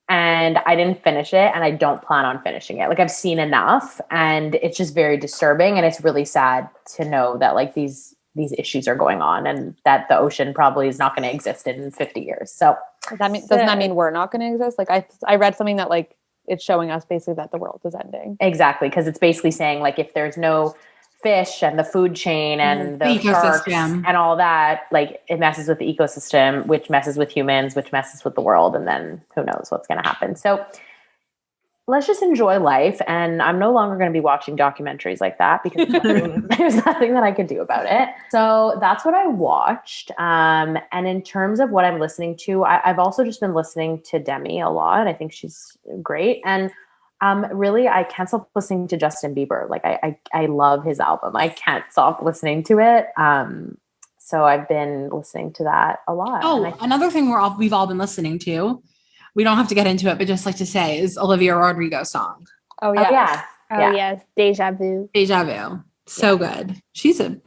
And I didn't finish it and I don't plan on finishing it. Like I've seen enough and it's just very disturbing and it's really sad to know that like these issues are going on and that the ocean probably is not going to exist in 50 years. So doesn't that mean we're not going to exist? Like I read something that like it's showing us basically that the world is ending. Exactly. Because it's basically saying like if there's no fish and the food chain and the sharks and all that, like it messes with the ecosystem, which messes with humans, which messes with the world. And then who knows what's going to happen. So let's just enjoy life. And I'm no longer going to be watching documentaries like that because there's nothing that I could do about it. So that's what I watched. And in terms of what I'm listening to, I've also just been listening to Demi a lot. I think she's great. And really, I can't stop listening to Justin Bieber. Like I love his album. I can't stop listening to it. So I've been listening to that a lot. Oh, another thing we've all been listening to, we don't have to get into it, but just like to say, is Olivia Rodrigo's song. Oh, yeah. Yes. Deja Vu. Deja Vu. So good. She's a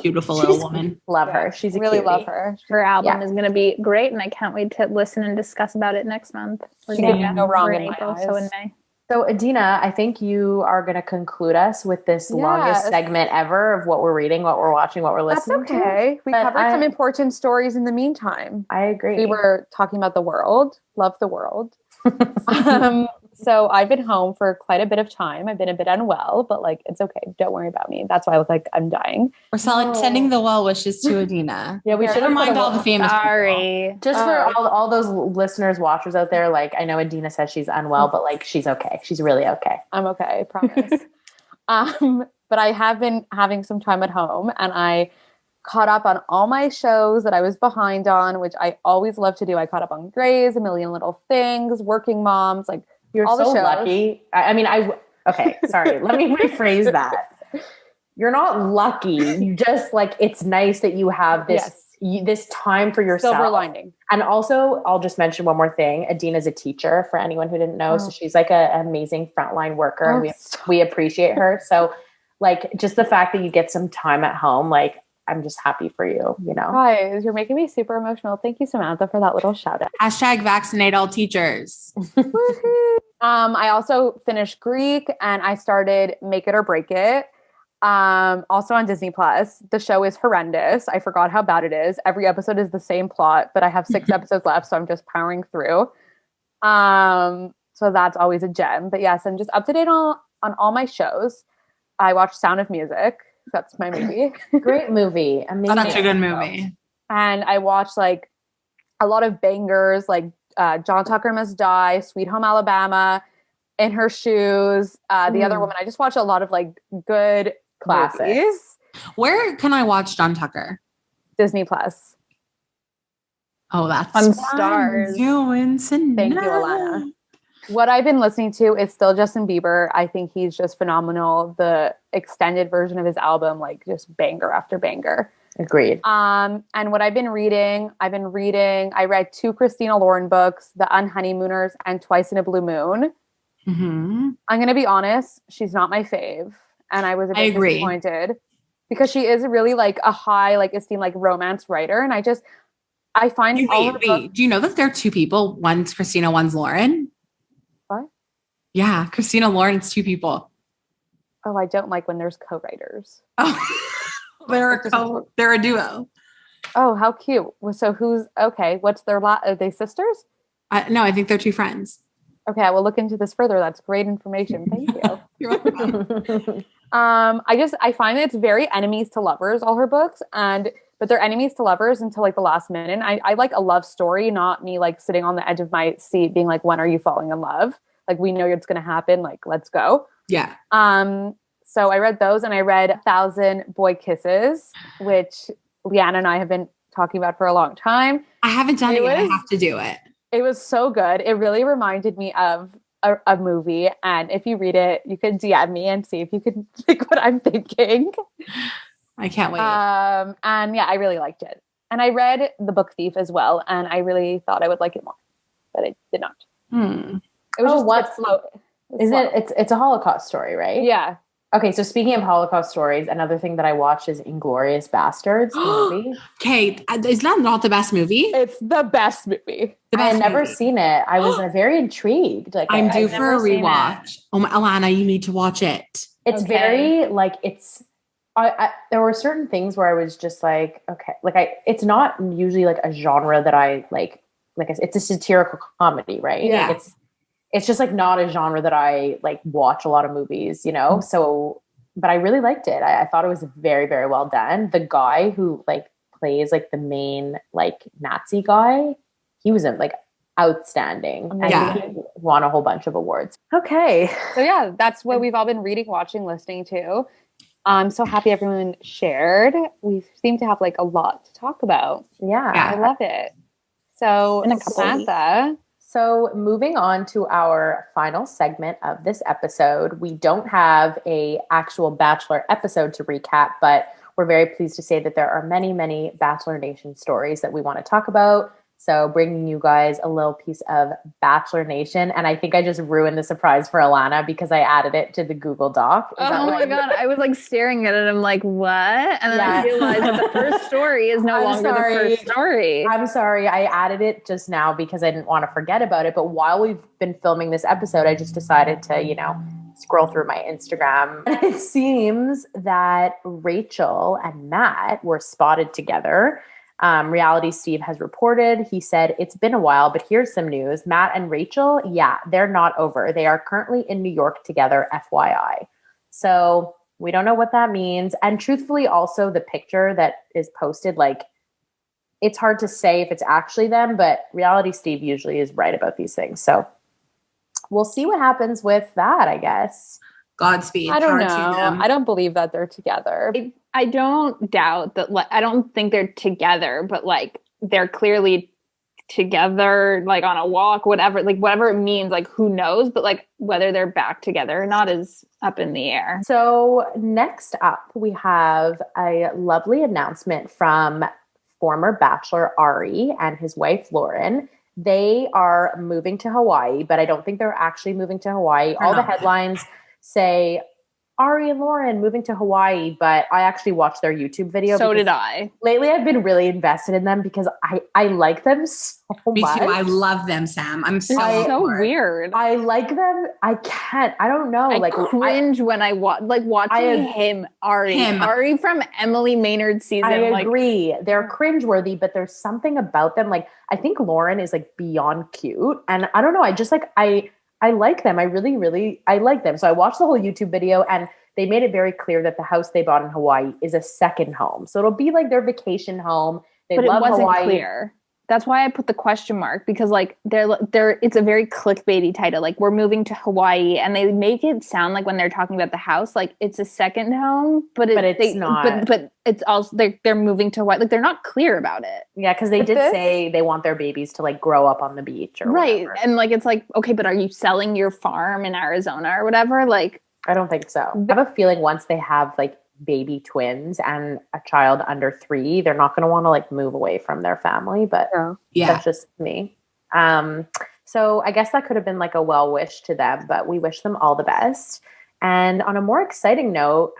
beautiful little woman. Love her. She's really love her. Her album is going to be great, and I can't wait to listen and discuss about it next month. She can't go wrong in April, my eyes. so in May. So Adina, I think you are going to conclude us with this longest segment ever of what we're reading, what we're watching, what we're listening to. That's okay. We covered some important stories in the meantime. I agree. We were talking about the world. Love the world. So I've been home for quite a bit of time. I've been a bit unwell, but like, it's okay. Don't worry about me. That's why I look like I'm dying. We're sending the well wishes to Adina. Yeah, we should remind all the famous people. Just for all those listeners, watchers out there, like I know Adina says she's unwell, but like she's okay. She's really okay. I'm okay, I promise. But I have been having some time at home, and I caught up on all my shows that I was behind on, which I always love to do. I caught up on Grey's, A Million Little Things, Working Moms, like you're all so the shows. Lucky. Okay, sorry. Let me rephrase that. You're not lucky. You just like, it's nice that you have this, this time for yourself. Silver lining. And also, I'll just mention one more thing. Adina's a teacher for anyone who didn't know. So she's like an amazing frontline worker. And we appreciate her. So like just the fact that you get some time at home, like I'm just happy for you, you know? Guys, you're making me super emotional. Thank you, Samantha, for that little shout out. # vaccinate all teachers. I also finished Greek, and I started Make It or Break It. Also on Disney Plus. The show is horrendous. I forgot how bad it is. Every episode is the same plot, but I have 6 episodes left, so I'm just powering through. So that's always a gem. But yes, I'm just up to date on all my shows. I watched Sound of Music. That's my movie. Great movie. Amazing. Such a good movie. And I watched like a lot of bangers, like John Tucker Must Die, Sweet Home Alabama, In Her Shoes, The Other Woman. I just watched a lot of like good classics. Where can I watch John Tucker? Disney Plus. Oh, that's on Stars. Doing tonight. Thank you, Alanna. What I've been listening to is still Justin Bieber. I think he's just phenomenal. The extended version of his album, like just banger after banger. Agreed. And what I've been reading, I read 2 Christina Lauren books, The Unhoneymooners and Twice in a Blue Moon. Mm-hmm. I'm going to be honest, she's not my fave. And I was a bit disappointed because she is really like a high, like esteemed, like romance writer. And I find do you know that there are 2 people? One's Christina, one's Lauren. What? Yeah, Christina Lauren, it's 2 people. Oh, I don't like when there's co-writers. Oh, they're a duo. Oh, how cute. So who's okay? What's their are they sisters? No, I think they're 2 friends. Okay, I will look into this further. That's great information. Thank you. You're welcome. I find that it's very enemies to lovers, all her books, but they're enemies to lovers until like the last minute. I like a love story, not me like sitting on the edge of my seat being like, when are you falling in love? Like, we know it's going to happen. Like, let's go. Yeah. So I read those, and I read 1,000 Boy Kisses, which Lianna and I have been talking about for a long time. I haven't done it yet. I have to do it. It was so good. It really reminded me of a movie. And if you read it, you can DM me and see if you can think what I'm thinking. I can't wait. And yeah, I really liked it. And I read The Book Thief as well. And I really thought I would like it more, but I did not. It was just slow. It's a Holocaust story, right? Yeah. Okay, so speaking of Holocaust stories, another thing that I watched is Inglourious Bastards, the movie. Okay, is that not the best movie? It's the best movie. I had never seen it. I was very intrigued. Like, I'm due for a rewatch. Oh my, Alanna, you need to watch it. It's very like there were certain things where I was just like, okay, like it's not usually like a genre that I like it's a satirical comedy, right? Yeah. Like it's just like not a genre that I like watch a lot of movies, you know? So, but I really liked it. I thought it was very, very well done. The guy who like plays like the main like Nazi guy, he was like outstanding. Yeah. And won a whole bunch of awards. Okay. So yeah, that's what we've all been reading, watching, listening to. I'm so happy everyone shared. We seem to have like a lot to talk about. Yeah. I love it. So Samantha. So moving on to our final segment of this episode, we don't have a actual Bachelor episode to recap, but we're very pleased to say that there are many, many Bachelor Nation stories that we want to talk about. So bringing you guys a little piece of Bachelor Nation. And I think I just ruined the surprise for Alanna because I added it to the Google Doc. Oh my God. I was like staring at it. I'm like, what? And then I realized that the first story is no longer the first story. I'm sorry. I added it just now because I didn't want to forget about it. But while we've been filming this episode, I just decided to, scroll through my Instagram. And it seems that Rachel and Matt were spotted together. Reality Steve has reported. He said, it's been a while, but here's some news. Matt and Rachel, they're not over. They are currently in New York together, FYI. So we don't know what that means. And truthfully, also the picture that is posted, it's hard to say if it's actually them, but Reality Steve usually is right about these things. So we'll see what happens with that, I guess. Godspeed. I don't know. I don't believe that they're together. I don't doubt that. I don't think they're together, but they're clearly together, on a walk, whatever it means, who knows? But whether they're back together or not is up in the air. So next up, we have a lovely announcement from former Bachelor Ari and his wife Lauren. They are moving to Hawaii, but I don't think they're actually moving to Hawaii. All the headlines say Ari and Lauren moving to Hawaii, but I actually watched their YouTube video. So did I. Lately, I've been really invested in them because I like them so much. Me too. I love them, Sam. I'm so weird. I like them. I don't know. I cringe when I watching him, Ari from Emily Maynard's season. I agree. They're cringeworthy, but there's something about them. I think Lauren is beyond cute, and I don't know. I just I like them. I really, really, I like them. So I watched the whole YouTube video and they made it very clear that the house they bought in Hawaii is a second home. So it'll be their vacation home. But love it wasn't Hawaii. Clear. That's why I put the question mark because they're it's a very clickbaity title. We're moving to Hawaii and they make it sound when they're talking about the house, it's a second home, but it's not. But it's also they're moving to Hawaii. They're not clear about it. Yeah, because they did say they want their babies to grow up on the beach or whatever. And it's okay, but are you selling your farm in Arizona or whatever? I don't think so. I have a feeling once they have baby twins and a child under 3, they're not going to want to move away from their family, but that's just me. So I guess that could have been a well wish to them, but we wish them all the best. And on a more exciting note,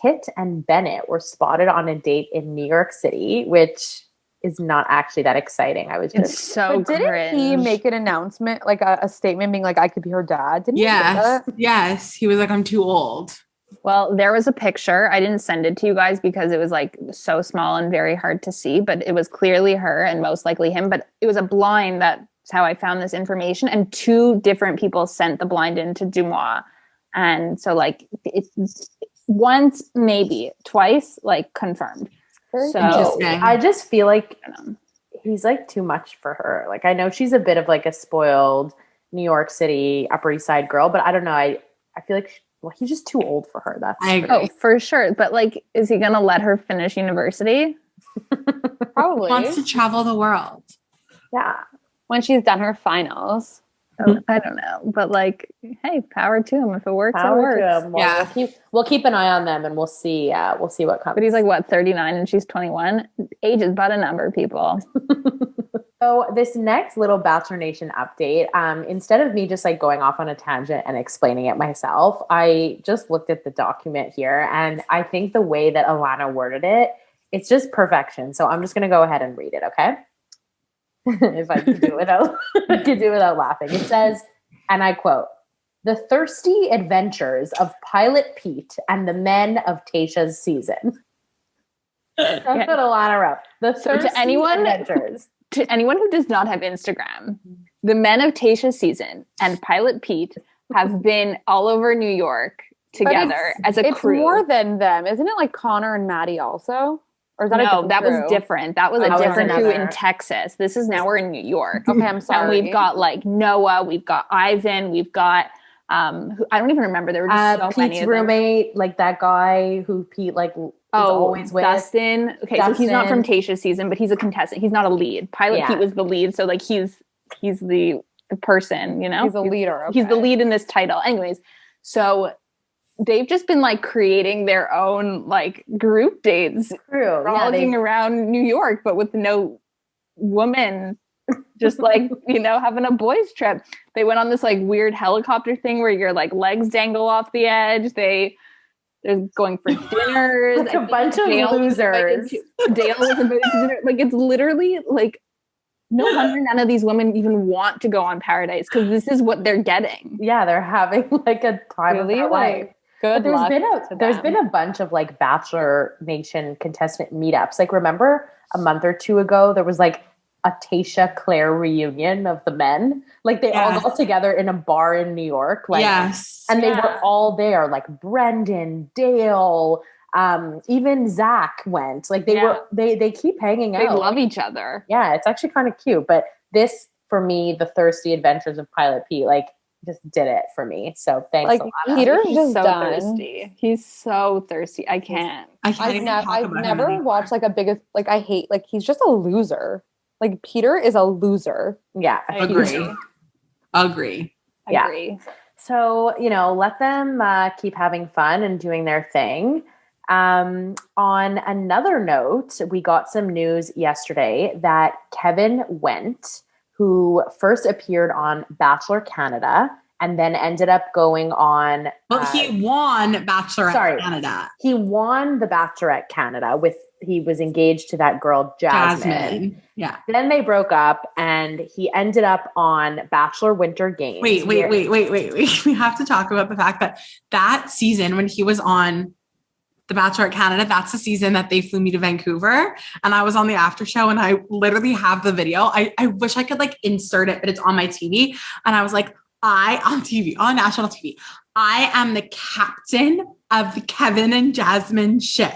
Kit and Bennett were spotted on a date in New York City, which is not actually that exciting. It's so but didn't he make an announcement, a statement being I could be her dad? Didn't he say that? Yes. He was I'm too old. Well, there was a picture. I didn't send it to you guys because it was so small and very hard to see, but it was clearly her and most likely him. But it was a blind. That's how I found this information. And 2 different people sent the blind in to Dumois. And so it's once, maybe twice, confirmed. So I just feel he's too much for her. I know she's a bit of a spoiled New York City Upper East Side girl, but I don't know. I feel he's just too old for her. I agree. Oh, for sure. But is he going to let her finish university? Probably. He wants to travel the world. Yeah. When she's done her finals. Oh, I don't know. But hey, power to him. If it works, it works. Well, we'll keep an eye on them and we'll see what comes. But he's 39 and she's 21. Age is but a number, people. So this next little Bachelor Nation update, instead of me just going off on a tangent and explaining it myself, I just looked at the document here and I think the way that Alanna worded it, it's just perfection. So I'm just going to go ahead and read it, okay? If I could do it without laughing. It says, and I quote, "The thirsty adventures of Pilot Pete and the men of Tayshia's season." That's what Alanna wrote. The thirsty adventures. To anyone who does not have Instagram, the men of Tayshia's season and Pilot Pete have been all over New York together as a crew. It's more than them. Isn't it Connor and Maddie also? Or is that that was different. That was a different crew in Texas. This is now we're in New York. Okay, I'm sorry. And we've got like Noah, we've got Ivan, we've got who, I don't even remember. There were just so many of them. roommate, like that guy who Pete like is always with. Dustin. Okay, so he's not from Tayshia's season, but he's a contestant. He's not a lead. Pilot Pete was the lead, so like he's the person, you know? He's a leader. Okay. He's the lead in this title. Anyways, so they've just been like creating their own like group dates, rolling around New York, but with no woman, just like, you know, having a boys trip. They went on this like weird helicopter thing where your like legs dangle off the edge. They're going for dinners. Like a bunch of losers. Dale was invited to dinner. Like it's literally like, no wonder none of these women even want to go on Paradise because this is what they're getting. Yeah, they're having like a time of their life. Good. There's been a bunch of like Bachelor Nation contestant meetups. Like remember a month or two ago, there was like a Tayshia Claire reunion of the men. Like they all got together in a bar in New York. Like, and they were all there. Like Brendan, Dale, even Zach went. Like they keep hanging out. They love each other. Yeah, it's actually kind of cute. But this, for me, the thirsty adventures of Pilot Pete, like just did it for me. So thanks a lot. Peter's just so thirsty. He's so thirsty. I can't. I've never watched like a biggest, like I hate, like he's just a loser. Like Peter is a loser. Yeah. Agree. So, you know, let them keep having fun and doing their thing. On another note, we got some news yesterday that Kevin Wendt, who first appeared on Bachelor Canada and then ended up going on... Well, he won Bachelorette Canada. He won the Bachelorette Canada he was engaged to that girl, Jasmine. Yeah. Then they broke up and he ended up on Bachelor Winter Games. Wait. We have to talk about the fact that season when he was on the Bachelorette Canada, that's the season that they flew me to Vancouver and I was on the after show and I literally have the video. I wish I could like insert it, but it's on my TV. And I was like, on national TV, I am the captain of the Kevin and Jasmine ship.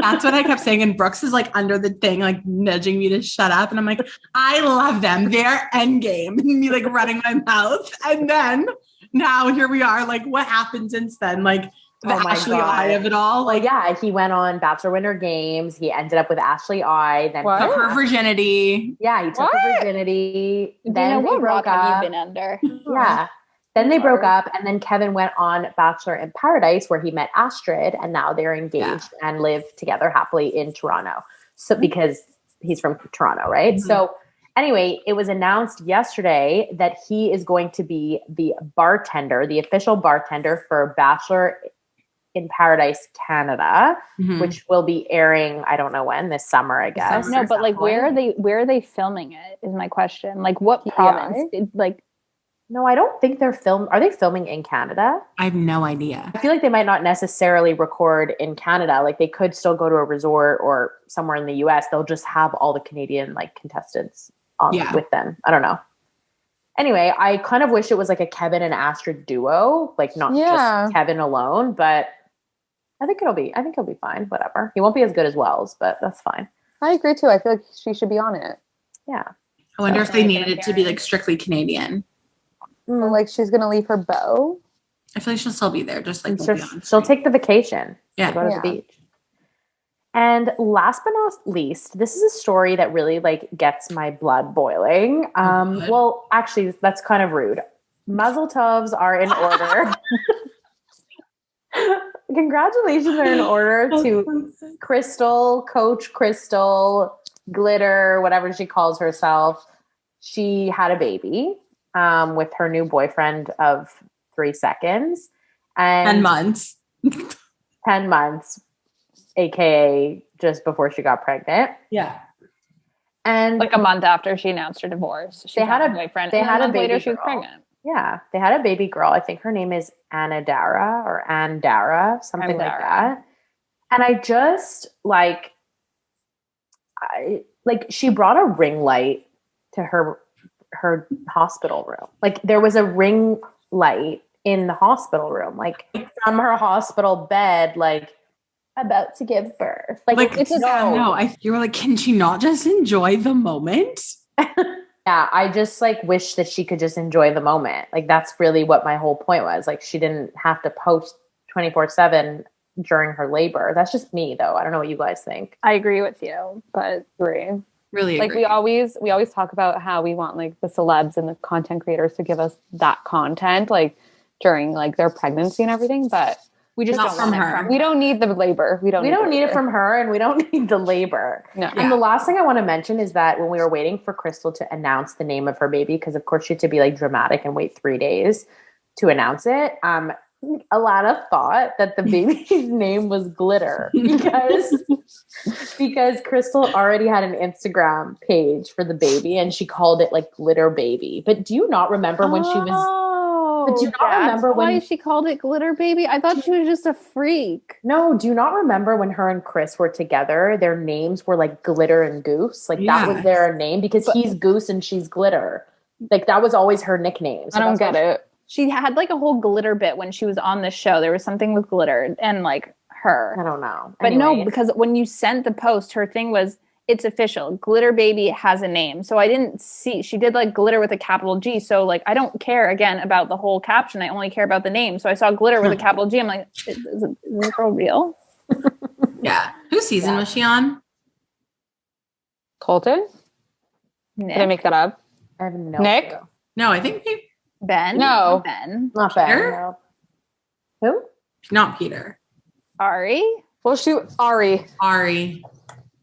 That's what I kept saying. And Brooks is like under the thing, like nudging me to shut up. And I'm like, I love them. They're endgame. And me like running my mouth. And then now here we are. Like what happened since then? Like the Ashley I of it all. Like, he went on Bachelor Winter Games. He ended up with Ashley I. Then took her virginity. Yeah, he took her virginity. Then they broke up. Have you been under? Yeah. Then they broke up, and then Kevin went on Bachelor in Paradise, where he met Astrid, and now they're engaged and live together happily in Toronto. So because he's from Toronto, right? Mm-hmm. So anyway, it was announced yesterday that he is going to be the bartender, the official bartender for Bachelor in Paradise Canada, which will be airing, I don't know when, this summer, I guess. No, but like where are they filming it is my question. Like what province? No, I don't think are they filming in Canada? I have no idea. I feel like they might not necessarily record in Canada. Like they could still go to a resort or somewhere in the US. They'll just have all the Canadian like contestants with them. I don't know. Anyway, I kind of wish it was like a Kevin and Astrid duo, like not just Kevin alone, but I think it'll be fine. Whatever. He won't be as good as Wells, but that's fine. I agree too. I feel like she should be on it. Yeah. I wonder if they needed it to be like strictly Canadian. Like she's gonna leave her beau. I feel like she'll still be there. Just like she'll take the vacation. Yeah, go to the beach. And last but not least, this is a story that really like gets my blood boiling. Well, actually, that's kind of rude. Mazel Tovs are in order. Congratulations are in order to Crystal, Coach Crystal, Glitter, whatever she calls herself. She had a baby. With her new boyfriend of 3 seconds. And 10 months. 10 months, aka just before she got pregnant. Yeah. And like a month after she announced her divorce. They had a boyfriend. They had a baby later girl. She was pregnant. Yeah. They had a baby girl. I think her name is Anna Dara or Ann Dara, something like that. And I just she brought a ring light to her hospital room. Like there was a ring light in the hospital room, like from her hospital bed, like about to give birth. Like it's you were like, can she not just enjoy the moment? Yeah, I just like wish that she could just enjoy the moment. Like that's really what my whole point was. Like she didn't have to post 24/7 during her labor. That's just me though. I don't know what you guys think. I agree with you, but agree. Really like agree. we always talk about how we want like the celebs and the content creators to give us that content like during like their pregnancy and everything, but we just don't want it from her. We don't need the labor. We don't need it from her, and we don't need the labor. No. And the last thing I want to mention is that when we were waiting for Crystal to announce the name of her baby, because of course she had to be like dramatic and wait 3 days to announce it. Alanna thought that the baby's name was Glitter because Crystal already had an Instagram page for the baby, and she called it like Glitter Baby. But do you not remember when she was? But do you not remember why she called it Glitter Baby? I thought she was just a freak. No, do you not remember when her and Chris were together? Their names were like Glitter and Goose. Like that was their name because he's Goose and she's Glitter. Like that was always her nickname. So I don't get it. She had like a whole glitter bit when she was on the show. There was something with glitter and like her. I don't know. But no, because when you sent the post, her thing was, it's official. Glitter Baby has a name. So I didn't see, she did like glitter with a capital G. So like, I don't care again about the whole caption. I only care about the name. So I saw glitter with a capital G. I'm like, is this girl real? Yeah. Whose season was she on? Colton? Nick. Did I make that up? I have no Nick? clue. No, I think Ben. No. Ben. Not Ben. No. Who? Not Peter. Ari. Well, Ari.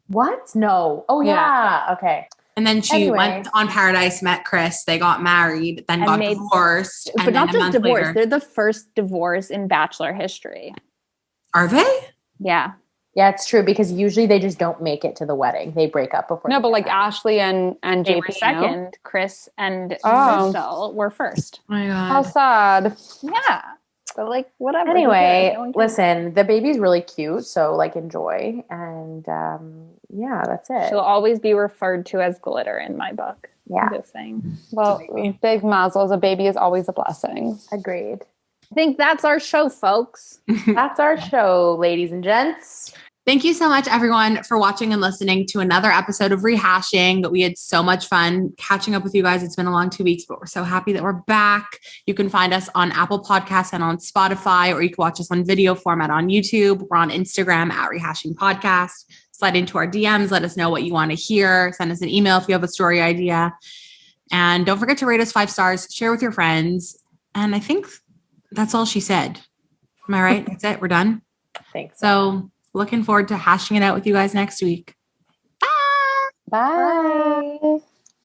What? No. Oh yeah. Okay. And then she went on Paradise, met Chris. They got married, then got divorced. But and not then just divorced. Later, they're the first divorce in Bachelor history. Are they? Yeah. Yeah, it's true because usually they just don't make it to the wedding. They break up before. No, but like Ashley and they JP were second. Chris and Crystal were first. Oh my God. How sad. Yeah. But like whatever. Anyway, listen, the baby's really cute, so like enjoy, and yeah, that's it. She'll always be referred to as Glitter in my book. Yeah. I'm just saying. Well, big Mazel, a baby is always a blessing. Agreed. I think that's our show, folks. That's our show, ladies and gents. Thank you so much, everyone, for watching and listening to another episode of Rehashing. We had so much fun catching up with you guys. It's been a long 2 weeks, but we're so happy that we're back. You can find us on Apple Podcasts and on Spotify, or you can watch us on video format on YouTube. We're on Instagram at Rehashing Podcast. Slide into our DMs. Let us know what you want to hear. Send us an email if you have a story idea. And don't forget to rate us 5 stars. Share with your friends. And I think that's all she said. Am I right? That's it. We're done. Thanks. So looking forward to hashing it out with you guys next week. Bye. Bye.